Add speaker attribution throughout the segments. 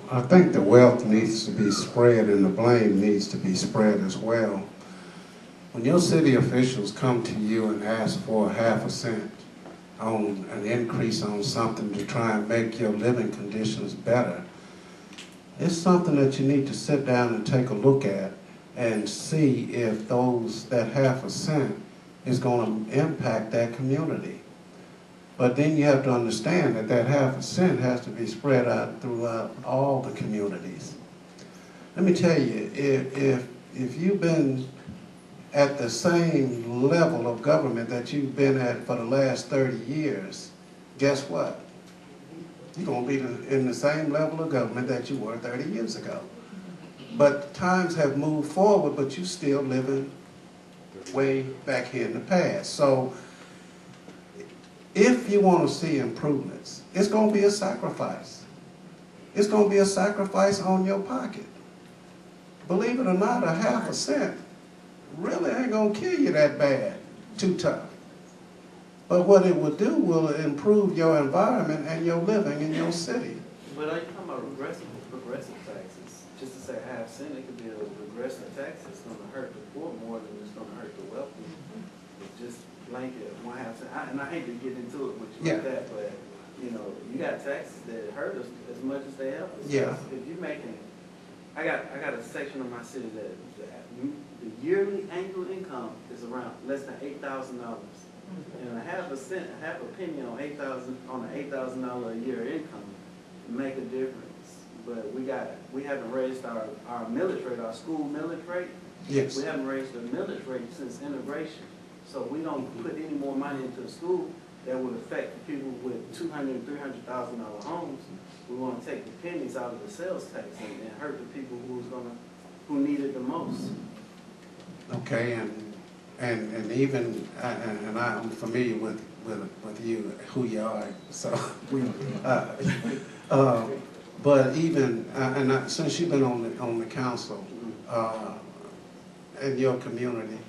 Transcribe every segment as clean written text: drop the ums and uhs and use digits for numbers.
Speaker 1: I think the wealth needs to be spread and the blame needs to be spread as well. When your city officials come to you and ask for 0.5% on an increase on something to try and make your living conditions better, it's something that you need to sit down and take a look at and see if that 0.5% is going to impact that community. But then you have to understand that that 0.5% has to be spread out throughout all the communities. Let me tell you, if you've been at the same level of government that you've been at for the last 30 years, guess what? You're going to be in the same level of government that you were 30 years ago. But times have moved forward, but you're still living way back here in the past. So if you want to see improvements, it's going to be a sacrifice. It's going to be a sacrifice on your pocket. Believe it or not, 0.5% really ain't going to kill you that bad, too tough. But what it will do will improve your environment and your living in your city.
Speaker 2: But are you talking about progressive taxes? Just to say 0.5%, it could be a regressive tax that's going to hurt the poor more than it's going to hurt the wealthy. It's just blanket 0.5%. And I hate to get into it with you like that, but you know, you got taxes that hurt us as much as they help us.
Speaker 1: Yeah.
Speaker 2: If you're making, I got a section of my city that the yearly annual income is around less than $8,000. And 0.5 penny on an $8,000 a year income make a difference. But we haven't raised our millage rate, our school millage rate.
Speaker 1: Yes.
Speaker 2: We haven't raised the millage rate since integration. So we don't put any more money into the school that would affect the people with $200,000 and $300,000 homes. We want to take the pennies out of the sales tax and hurt the people who need it the most.
Speaker 1: Okay, and even and I'm familiar with you, who you are. So we, but even since you've been on the council in your community,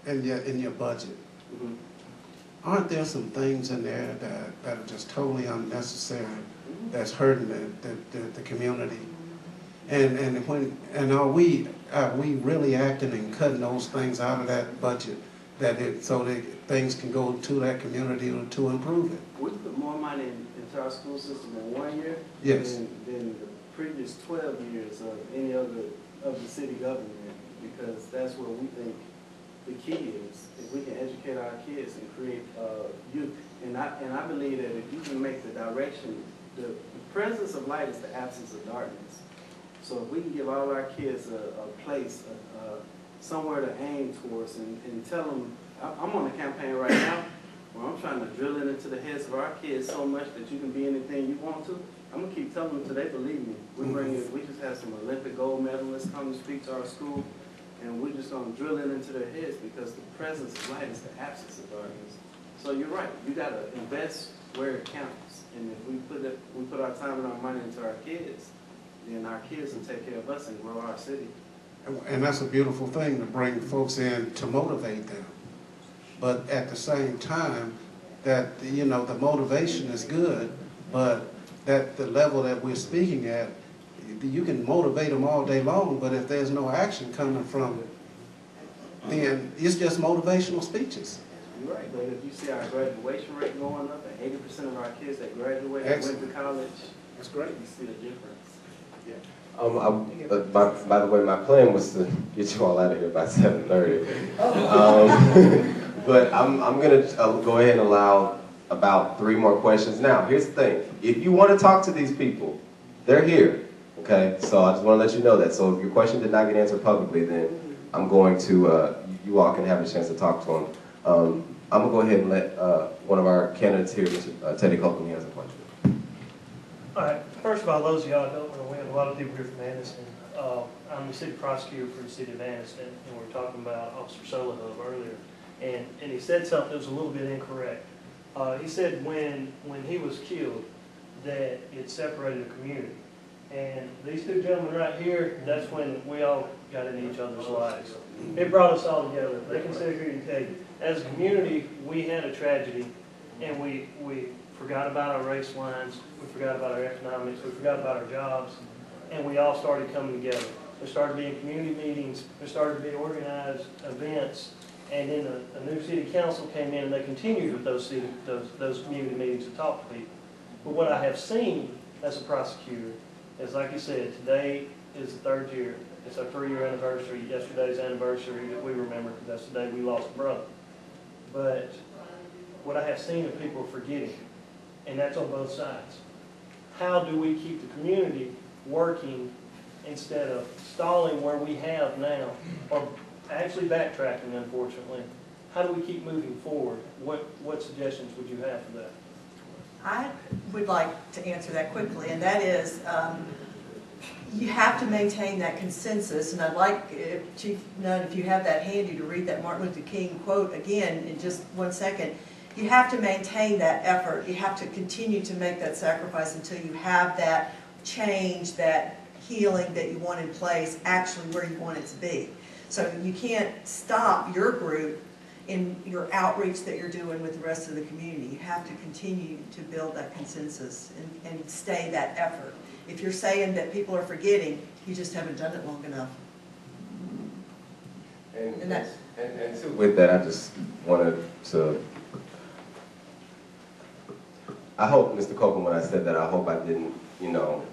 Speaker 1: in your budget, aren't there some things in there that are just totally unnecessary, that's hurting the community? And are we really acting and cutting those things out of that budget so that things can go to that community to improve it?
Speaker 2: We put more money into our school system in 1 year than the previous 12 years of any other of the city government, because that's what we think the key is. If we can educate our kids and create youth, and I believe that if you can make the direction, the presence of light is the absence of darkness. So if we can give all our kids a place, somewhere to aim towards, and tell them, I'm on a campaign right now where I'm trying to drill it into the heads of our kids so much that you can be anything you want to. I'm going to keep telling them until they believe me. We just have some Olympic gold medalists come to speak to our school, and we're just going to drill it into their heads, because the presence of light is the absence of darkness. So you're right. You got to invest where it counts. And if we put our time and our money into our kids, then our kids will take care of us and grow our city.
Speaker 1: And that's a beautiful thing, to bring folks in to motivate them. But at the same time, that, you know, the motivation is good, but that the level that we're speaking at, you can motivate them all day long, but if there's no action coming from it, then it's just motivational speeches.
Speaker 2: You're right, but if you see our graduation rate going up and 80% of our kids that graduate went to college,
Speaker 1: that's great.
Speaker 2: You see the difference.
Speaker 1: Yeah.
Speaker 3: By the way, my plan was to get you all out of here by 7:30. But I'm going to go ahead and allow about 3 more questions. Now, here's the thing. If you want to talk to these people, they're here. Okay? So I just want to let you know that. So if your question did not get answered publicly, then I'm going to, you all can have a chance to talk to them. I'm going to go ahead and let one of our candidates here, Mr. Teddy Copeland, he has a question.
Speaker 4: All right. First of all, those of y'all don't know, we have a lot of people here from Anniston. I'm the city prosecutor for the city of Anniston, and we were talking about Officer Solahub earlier. And he said something that was a little bit incorrect. He said when he was killed that it separated the community. And these 2 gentlemen right here, that's when we all got into each other's lives. It brought us all together. They can sit here and tell you, as a community, we had a tragedy, and we forgot about our race lines, we forgot about our economics, we forgot about our jobs, and we all started coming together. There started being community meetings, there started to be organized events, and then a new city council came in and they continued with those community meetings to talk to people. But what I have seen as a prosecutor is, like you said, today is the 3rd year. It's our 3-year anniversary, yesterday's anniversary that we remember because that's the day we lost a brother. But what I have seen is people are forgetting, and that's on both sides. How do we keep the community working instead of stalling where we have now, or actually backtracking, unfortunately? How do we keep moving forward? What suggestions would you have for that?
Speaker 5: I would like to answer that quickly, and that is, you have to maintain that consensus, and I'd like, Chief Nunn, if you have that handy, to read that Martin Luther King quote again in just 1 second. You have to maintain that effort. You have to continue to make that sacrifice until you have that change, that healing that you want in place, actually where you want it to be. So you can't stop your group in your outreach that you're doing with the rest of the community. You have to continue to build that consensus and stay that effort. If you're saying that people are forgetting, you just haven't done it long enough.
Speaker 3: And so with that, I just wanted to, I hope, Mr. Copeland, when I said that, I hope I didn't, you know,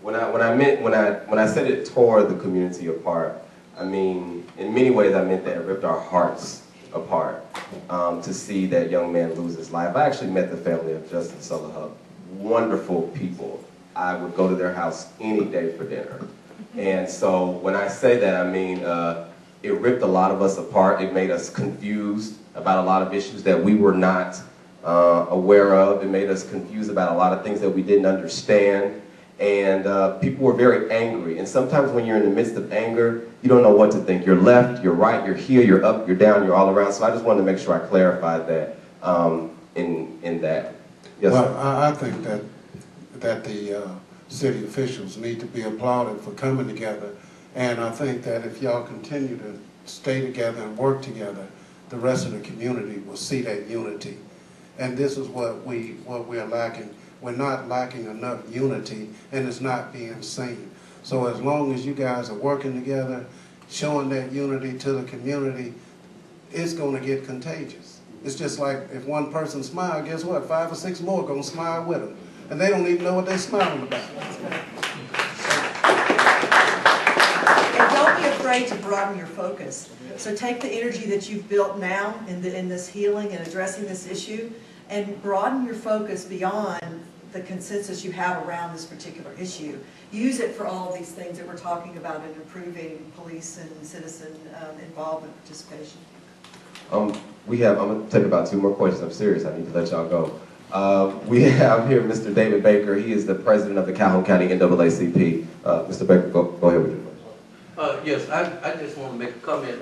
Speaker 3: when I said it tore the community apart, I mean, in many ways I meant that it ripped our hearts apart to see that young man lose his life. I actually met the family of Justin Sullivan, wonderful people. I would go to their house any day for dinner. And so when I say that, I mean, it ripped a lot of us apart. It made us confused about a lot of issues that we were not aware of. It made us confused about a lot of things that we didn't understand. And people were very angry. And sometimes when you're in the midst of anger, you don't know what to think. You're left, you're right, you're here, you're up, you're down, you're all around. So I just wanted to make sure I clarified that in that. Yes,
Speaker 1: well,
Speaker 3: sir.
Speaker 1: I think that the city officials need to be applauded for coming together. And I think that if y'all continue to stay together and work together, the rest of the community will see that unity. And this is what we're lacking. We're not lacking enough unity, and it's not being seen. So as long as you guys are working together, showing that unity to the community, it's going to get contagious. It's just like if one person smiles, guess what? 5 or 6 more are going to smile with them. And they don't even know what they're smiling about.
Speaker 5: And don't be afraid to broaden your focus. So take the energy that you've built now in this healing and addressing this issue, and broaden your focus beyond the consensus you have around this particular issue. Use it for all these things that we're talking about in improving police and citizen involvement, participation.
Speaker 3: I'm going to take about 2 more questions. I'm serious. I need to let y'all go. We have here Mr. David Baker. He is the president of the Calhoun County NAACP. Mr. Baker, go ahead with your question.
Speaker 6: Yes, I just want to make a comment.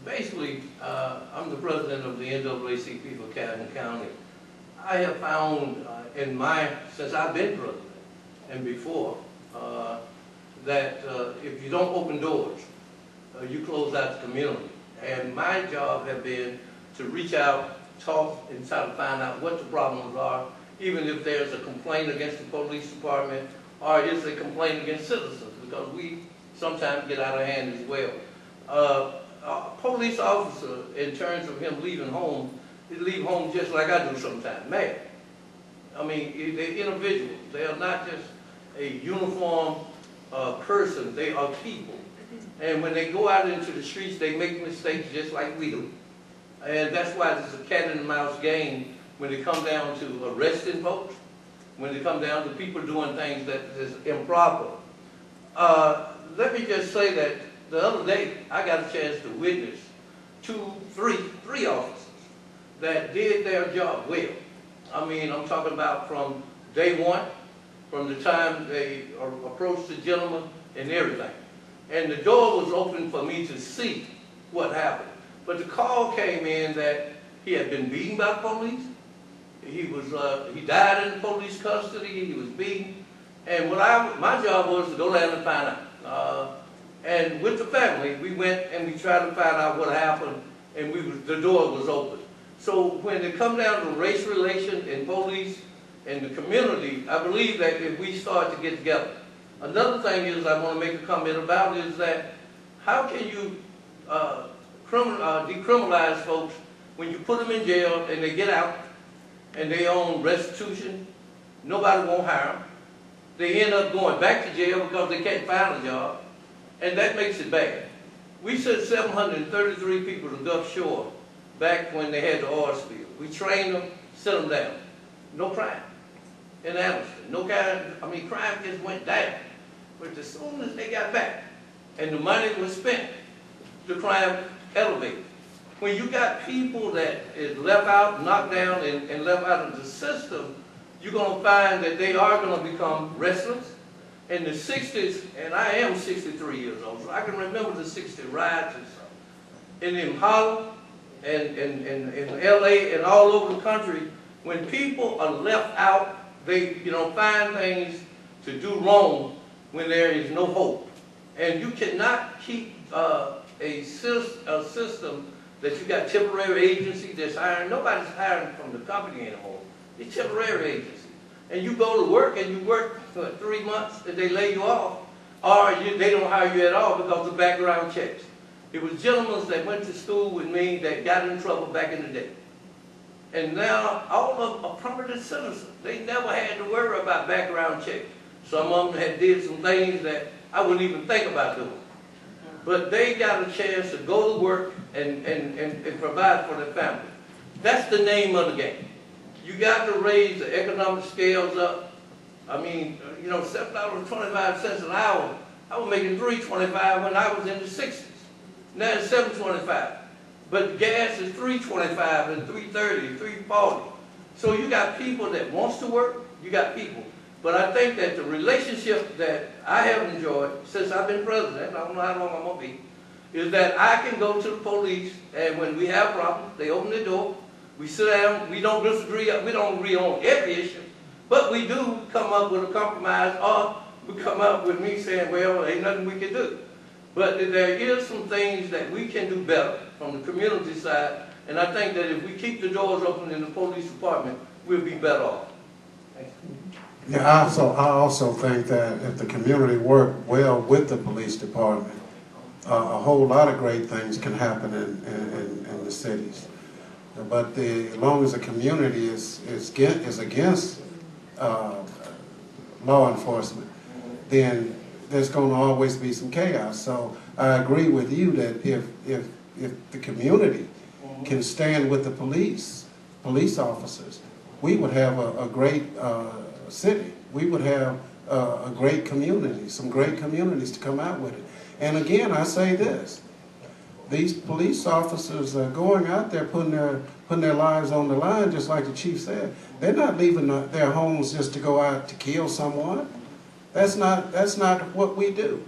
Speaker 6: Basically, I'm the president of the NAACP for Calhoun County. I have found since I've been president and before, that if you don't open doors, you close out the community. And my job has been to reach out, talk, and try to find out what the problems are, even if there's a complaint against the police department or is a complaint against citizens, because we sometimes get out of hand as well. A police officer, in terms of him leaving home, he leave home just like I do sometimes, mad. I mean, they're individuals. They are not just a uniform person. They are people. And when they go out into the streets, they make mistakes just like we do. And that's why it's a cat and mouse game when it comes down to arresting folks, when it comes down to people doing things that is improper. Let me just say that the other day, I got a chance to witness three officers that did their job well. I mean, I'm talking about from day one, from the time they approached the gentleman and everything. And the door was open for me to see what happened. But the call came in that he had been beaten by the police. He died in the police custody. He was beaten. And my job was to go down and find out. And with the family, we went and we tried to find out what happened, and the door was open. So when it comes down to race relations and police and the community, I believe that if we start to get together. Another thing is I want to make a comment about is that how can you decriminalize folks when you put them in jail and they get out and they own restitution, nobody won't hire them. They end up going back to jail because they can't find a job, and that makes it bad. We sent 733 people to Gulf Shore back when they had the oil spill. We trained them, sent them down. No crime in Anderson. No crime just went down. But as soon as they got back and the money was spent, the crime elevated. When you got people that is left out, knocked down, and left out of the system, you're going to find that they are going to become restless. In the 60s, and I am 63 years old, so I can remember the 60 riots and stuff. In Impala and in LA and all over the country, when people are left out, they find things to do wrong when there is no hope. And you cannot keep a system that you got temporary agency that's hiring. Nobody's hiring from the company anymore. It's temporary agency. And you go to work and you work for 3 months and they lay you off, or they don't hire you at all because of background checks. It was gentlemen that went to school with me that got in trouble back in the day. And now all of them are permanent citizens. They never had to worry about background checks. Some of them had did some things that I wouldn't even think about doing. But they got a chance to go to work and provide for their family. That's the name of the game. You got to raise the economic scales up. I mean, $7.25 an hour. I was making $3.25 when I was in the 60s. Now it's $7.25. But gas is $3.25 and $3.30, $3.40. So you got people that wants to work. You got people. But I think that the relationship that I have enjoyed since I've been president, I don't know how long I'm going to be, is that I can go to the police, and when we have problems, they open the door, we sit down, we don't disagree, we don't agree on every issue, but we do come up with a compromise, or we come up with me saying, well, ain't nothing we can do. But there is some things that we can do better from the community side, and I think that if we keep the doors open in the police department, we'll be better off. Thank you.
Speaker 1: Yeah, I also think that if the community worked well with the police department, a whole lot of great things can happen in the cities. But as long as the community is against law enforcement, then there's going to always be some chaos. So I agree with you that if the community can stand with the police officers, we would have a great city. We would have a great community, some great communities to come out with it. And again, I say this: these police officers are going out there putting their lives on the line, just like the chief said. They're not leaving their homes just to go out to kill someone. That's not what we do.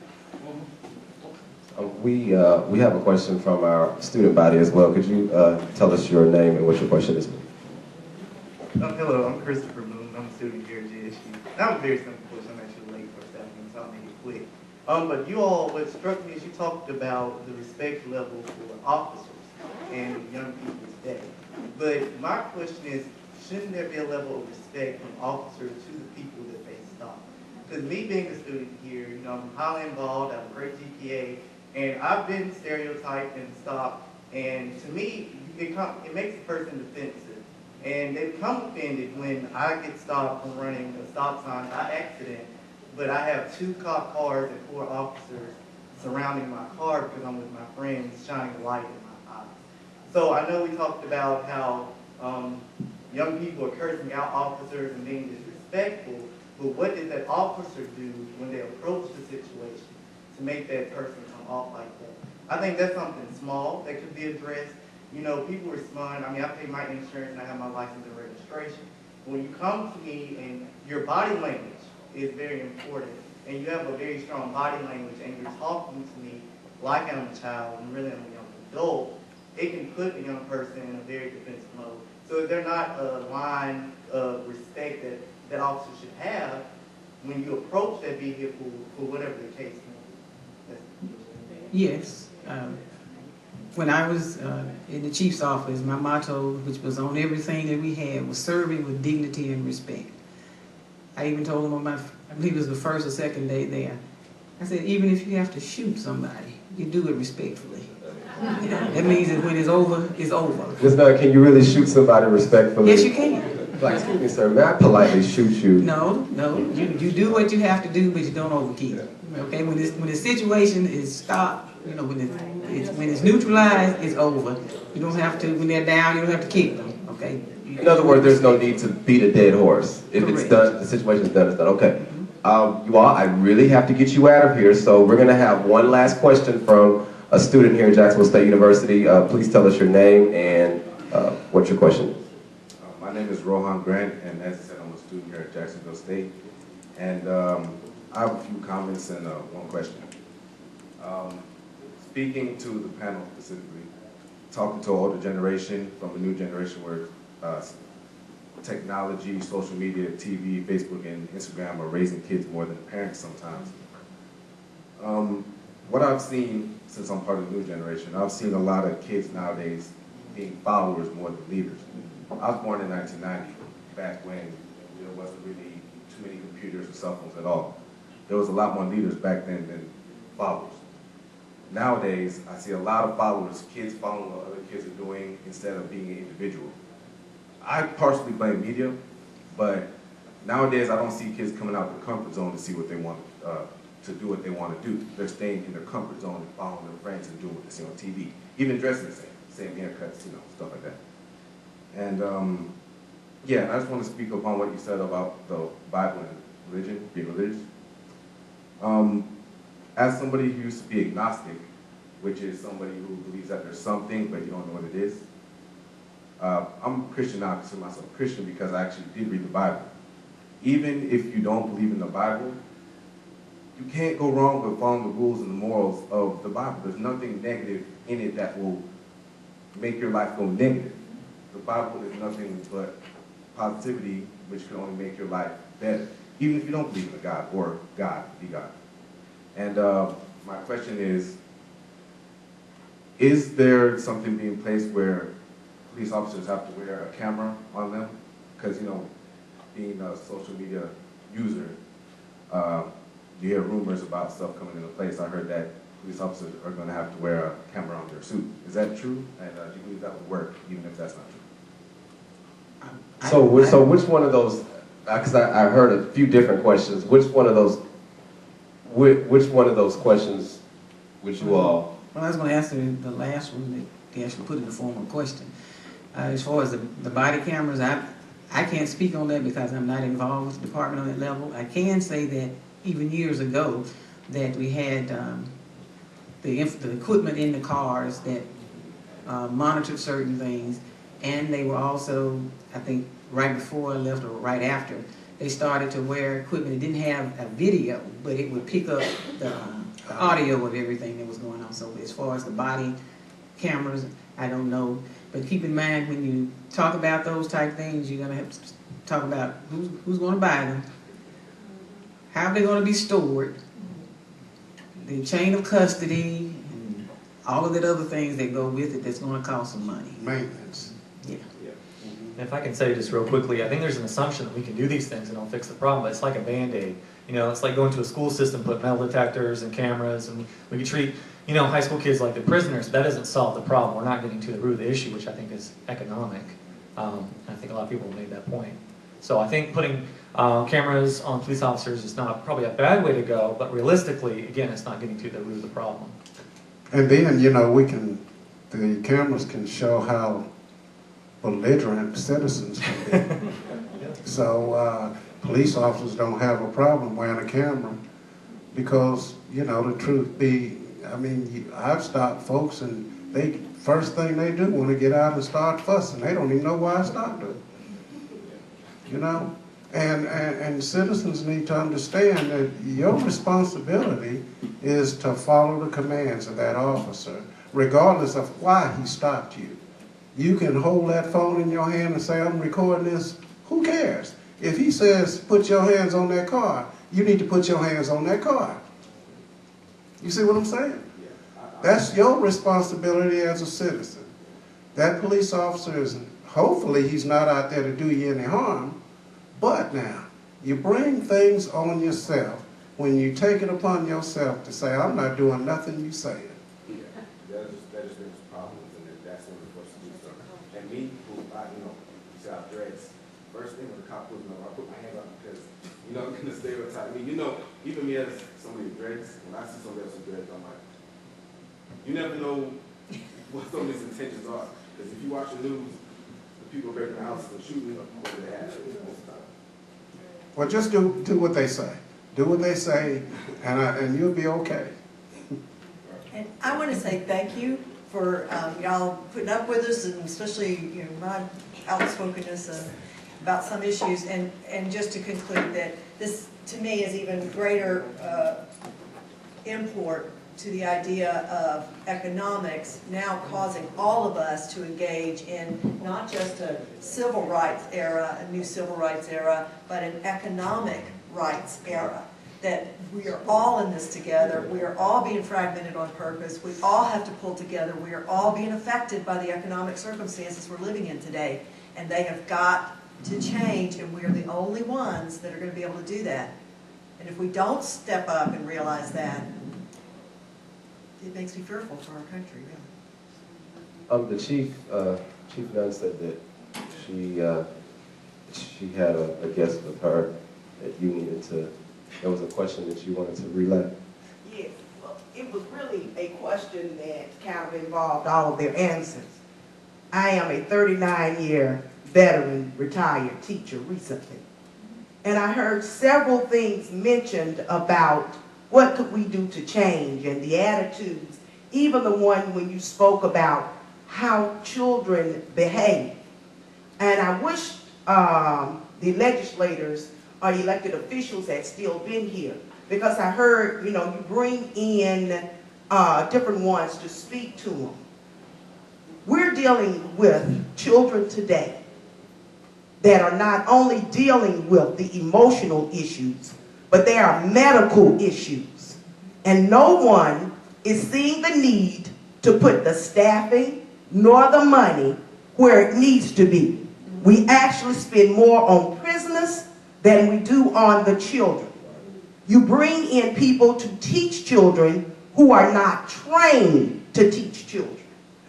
Speaker 3: We have a question from our student body as well. Could you tell us your name and what your question is?
Speaker 7: Hello, I'm Christopher Moon. I'm a student here at JSU. That was a very simple question. I'm actually late for a second, so I'll make it quick. But you all, what struck me is you talked about the respect level for officers and young people today. But my question is, shouldn't there be a level of respect from officers to the people that they stop? Because me being a student here, I'm highly involved, I have a great GPA, and I've been stereotyped and stopped, and to me, it makes a person defensive. And they become offended when I get stopped from running a stop sign by accident, but I have 2 cop cars and 4 officers surrounding my car because I'm with my friends shining a light in my eyes. So I know we talked about how young people are cursing out officers and being disrespectful, but what does that officer do when they approach the situation to make that person come off like that? I think that's something small that could be addressed. People respond. I mean, I pay my insurance and I have my license and registration. But when you come to me and your body language is very important, and you have a very strong body language and you're talking to me like I'm a child and really I'm a young adult, it can put a young person in a very defensive mode. So if they're not a line of respect that officer should have when you approach that vehicle for whatever the case may be.
Speaker 8: Yes. when I was in the chief's office, my motto, which was on everything that we had, was serving with dignity and respect. I even told him on I believe it was the first or second day there, I said, even if you have to shoot somebody, you do it respectfully. That means that when it's over, it's over.
Speaker 3: Ms. Nunn, can you really shoot somebody respectfully?
Speaker 8: Yes, you can.
Speaker 3: Like, excuse me, sir, may I politely shoot you?
Speaker 8: No, you do what you have to do, but you don't overkill. Okay, when the situation is stopped, you know, when it's neutralized, it's over. You don't have to, when they're down, you don't have to kick them. Okay.
Speaker 3: In other words, there's no need to beat a dead horse. If
Speaker 8: Correct.
Speaker 3: it's done, the situation's done, it's done. Okay. You all, I really have to get you out of here, so we're going to have one last question from a student here at Jacksonville State University. Please tell us your name and what's your question?
Speaker 9: My name is Rohan Grant, and as I said, I'm a student here at Jacksonville State. And I have a few comments and one question. Speaking to the panel specifically, talking to an older generation from a new generation where technology, social media, TV, Facebook, and Instagram are raising kids more than parents sometimes. What I've seen, since I'm part of the new generation, I've seen a lot of kids nowadays being followers more than leaders. I was born in 1990, back when there wasn't really too many computers or cell phones at all. There was a lot more leaders back then than followers. Nowadays, I see a lot of followers, kids following what other kids are doing instead of being an individual. I partially blame media, but nowadays I don't see kids coming out of their comfort zone to see what they want, to do what they want to do. They're staying in their comfort zone and following their friends and doing what they see on TV. Even dressing the same haircuts, you know, stuff like that. And yeah, I just want to speak upon what you said about the Bible and religion, being religious. As somebody who used to be agnostic, which is somebody who believes that there's something, but you don't know what it is, I'm a Christian now. I consider myself a Christian because I actually did read the Bible. Even if you don't believe in the Bible, you can't go wrong with following the rules and the morals of the Bible. There's nothing negative in it that will make your life go negative. The Bible is nothing but positivity, which can only make your life better, even if you don't believe in a God or God, be God. And my question is there something being placed where police officers have to wear a camera on them? Because, you know, being a social media user, you hear rumors about stuff coming into place. I heard that police officers are going to have to wear a camera on their suit. Is that true? And do you believe that would work, even if that's not true?
Speaker 3: So which one of those, because I heard a few different questions, which one of those questions would you all?
Speaker 8: Well, I was going to answer the last one that they actually put in the form of a question. As far as the body cameras, I can't speak on that because I'm not involved with the department on that level. I can say that even years ago that we had the equipment in the cars that monitored certain things, and they were also, I think, right before I left or right after, they started to wear equipment. It didn't have a video, but it would pick up the audio of everything that was going on. So as far as the body cameras, I don't know. But keep in mind, when you talk about those type things, you're going to have to talk about who's going to buy them, how they're going to be stored, the chain of custody, and all of that other things that go with it that's going to cost some money.
Speaker 1: Maintenance.
Speaker 8: Yeah.
Speaker 10: If I can say just real quickly, I think there's an assumption that we can do these things and it'll fix the problem, but it's like a Band-Aid. You know, it's like going to a school system, put metal detectors and cameras, and we can treat, you know, high school kids like the prisoners. That doesn't solve the problem. We're not getting to the root of the issue, which I think is economic. I think a lot of people have made that point. So I think putting cameras on police officers is not probably a bad way to go, but realistically, again, it's not getting to the root of the problem.
Speaker 1: And then, you know, the cameras can show how belligerent citizens can be. So police officers don't have a problem wearing a camera because, you know, the truth be, I mean, I've stopped folks and first thing they do when they get out and start fussing, they don't even know why I stopped them. You know? And citizens need to understand that your responsibility is to follow the commands of that officer, regardless of why he stopped you. You can hold that phone in your hand and say, I'm recording this. Who cares? If he says, put your hands on that car, you need to put your hands on that car. You see what I'm saying? That's your responsibility as a citizen. That police officer is, hopefully he's not out there to do you any harm, but now, you bring things on yourself when you take it upon yourself to say, I'm not doing nothing you say.
Speaker 9: Yeah, that just brings problems, and that's when we're supposed to do something. And me, who, you see, I dreads. First thing when the cop pulls me over, I put my hand up because, I'm going to stereotype me. Even me as somebody with dreads, when I see somebody else with dreads, I'm like, you never know what some of these intentions are. Because if you watch the news, the people breaking the houses and shooting them, what do they have most of the time?
Speaker 1: Well, just do what they say. Do what they say, and you'll be okay.
Speaker 5: And I want to say thank you for y'all putting up with us, and especially my outspokenness about some issues. And just to conclude that this, to me, is even greater import to the idea of economics now causing all of us to engage in not just a civil rights era, a new civil rights era, but an economic rights era. That we are all in this together, we are all being fragmented on purpose, we all have to pull together, we are all being affected by the economic circumstances we're living in today, and they have got to change, and we are the only ones that are going to be able to do that. And if we don't step up and realize that, it makes me fearful for our country, really.
Speaker 3: The chief Nunn said that she had a guest with her that you needed to. There was a question that you wanted to relay.
Speaker 11: Yes, well, it was really a question that kind of involved all of their answers. I am a 39-year veteran retired teacher recently, and I heard several things mentioned about what could we do to change and the attitudes, even the one when you spoke about how children behave. And I wish the legislators or elected officials had still been here, because I heard, you bring in different ones to speak to them. We're dealing with children today that are not only dealing with the emotional issues, but there are medical issues. And no one is seeing the need to put the staffing nor the money where it needs to be. We actually spend more on prisoners than we do on the children. You bring in people to teach children who are not trained to teach children.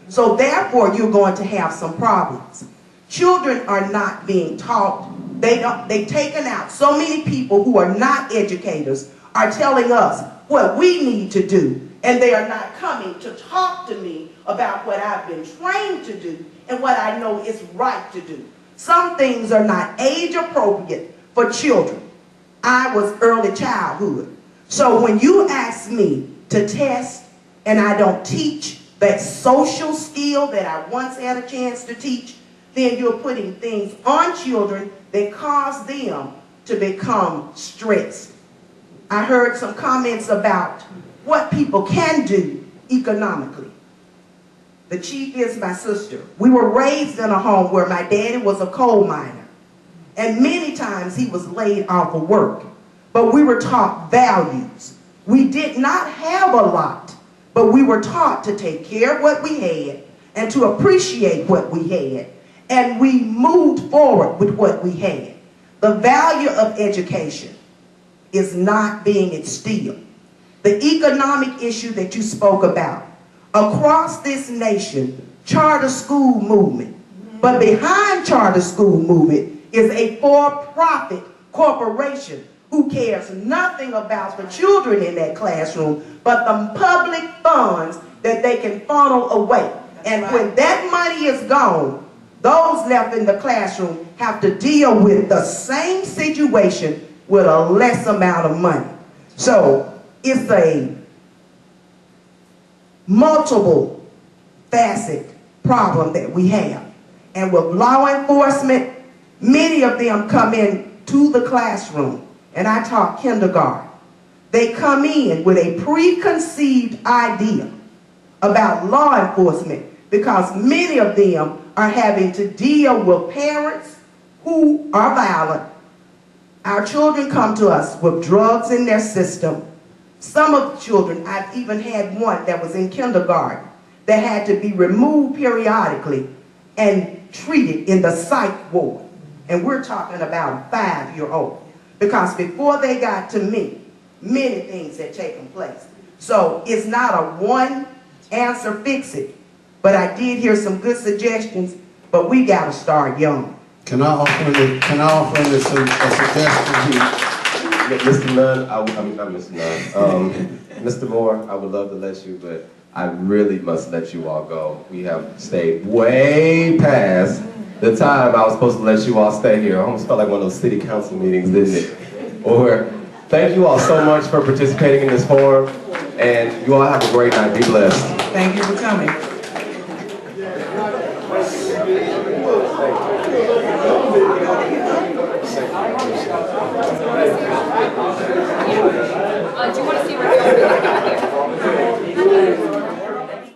Speaker 11: So therefore, you're going to have some problems. Children are not being taught. They've taken out so many people who are not educators are telling us what we need to do, and they are not coming to talk to me about what I've been trained to do and what I know is right to do. Some things are not age appropriate for children. I was early childhood. So when you ask me to test and I don't teach that social skill that I once had a chance to teach, then you're putting things on children that cause them to become stressed. I heard some comments about what people can do economically. The chief is my sister. We were raised in a home where my daddy was a coal miner, and many times he was laid off of work. But we were taught values. We did not have a lot, but we were taught to take care of what we had and to appreciate what we had. And we moved forward with what we had. The value of education is not being instilled. The economic issue that you spoke about, across this nation, charter school movement. But behind charter school movement is a for-profit corporation who cares nothing about the children in that classroom, but the public funds that they can funnel away. And when that money is gone, those left in the classroom have to deal with the same situation with a less amount of money. So it's a multiple facet problem that we have. And with law enforcement, many of them come in to the classroom, and I taught kindergarten. They come in with a preconceived idea about law enforcement because many of them are having to deal with parents who are violent. Our children come to us with drugs in their system, Some of the children, I've even had one that was in kindergarten that had to be removed periodically and treated in the psych ward. And we're talking about a 5-year-old. Because before they got to me, many things had taken place. So it's not a one answer fix it. But I did hear some good suggestions, but we got to start young.
Speaker 1: Can I offer this a suggestion here?
Speaker 3: Mr. Nunn, I mean, not Mr. Nunn, Mr. Moore, I would love to let you, but I really must let you all go. We have stayed way past the time I was supposed to let you all stay here. I almost felt like one of those city council meetings, didn't it? Or, thank you all so much for participating in this forum, and you all have a great night. Be blessed.
Speaker 8: Thank you for coming.
Speaker 12: Do you want to see where